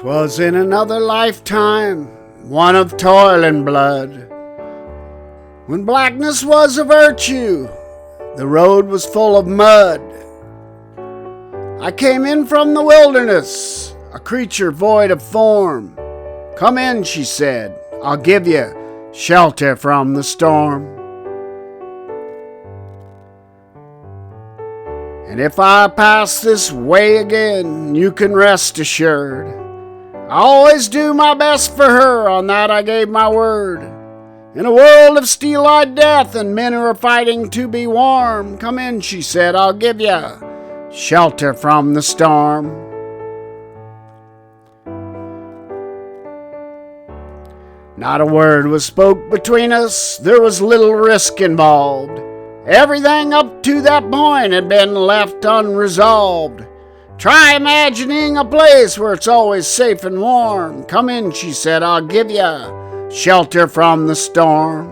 'Twas in another lifetime, one of toil and blood, when blackness was a virtue, the road was full of mud. I came in from the wilderness, a creature void of form. Come in, she said, I'll give you shelter from the storm. And if I pass this way again, you can rest assured, I always do my best for her, on that I gave my word. In a world of steel-eyed death and men who are fighting to be warm, come in, she said, I'll give you shelter from the storm. Not a word was spoke between us, there was little risk involved. Everything up to that point had been left unresolved. Try imagining a place where it's always safe and warm. Come in, she said, I'll give you shelter from the storm.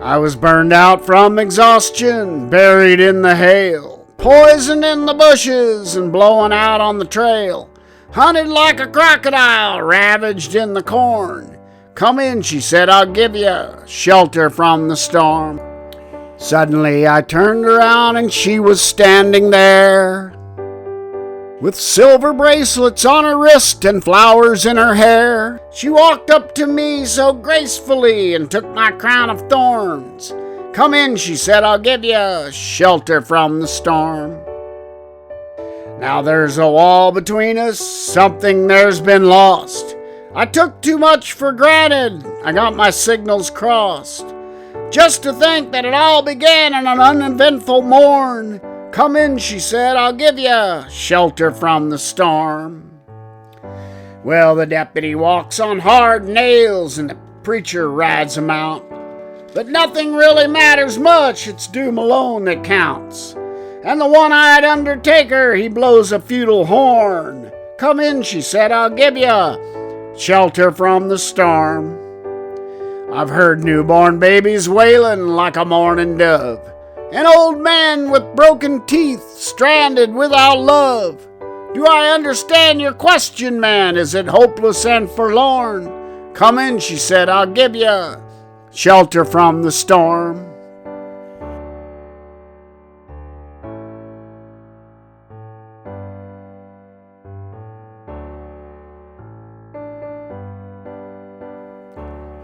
I was burned out from exhaustion, buried in the hail, poisoned in the bushes and blowing out on the trail, hunted like a crocodile, ravaged in the corn. Come in, she said, I'll give you shelter from the storm. Suddenly I turned around and she was standing there, with silver bracelets on her wrist and flowers in her hair. She walked up to me so gracefully and took my crown of thorns. Come in, she said, I'll give you shelter from the storm. Now there's a wall between us, something there's been lost. I took too much for granted, I got my signals crossed. Just to think that it all began in an uneventful morn. Come in, she said, I'll give you shelter from the storm. Well, the deputy walks on hard nails and the preacher rides him out. But nothing really matters much, it's doom alone that counts. And the one-eyed undertaker, he blows a feudal horn. Come in, she said, I'll give you shelter from the storm. I've heard newborn babies wailing like a mourning dove, an old man with broken teeth, stranded without love. Do I understand your question, man? Is it hopeless and forlorn? Come in, she said, I'll give you shelter from the storm.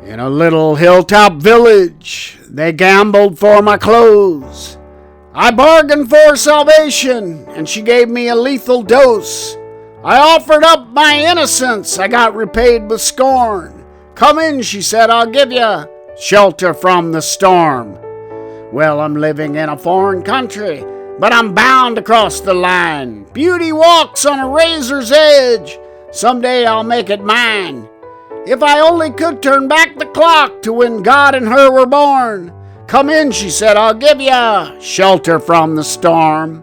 In a little hilltop village, they gambled for my clothes. I bargained for salvation, and she gave me a lethal dose. I offered up my innocence, I got repaid with scorn. Come in, she said, I'll give you shelter from the storm. Well, I'm living in a foreign country, but I'm bound to cross the line. Beauty walks on a razor's edge, someday I'll make it mine. If I only could turn back the clock to when God and her were born. Come in, she said, I'll give you shelter from the storm.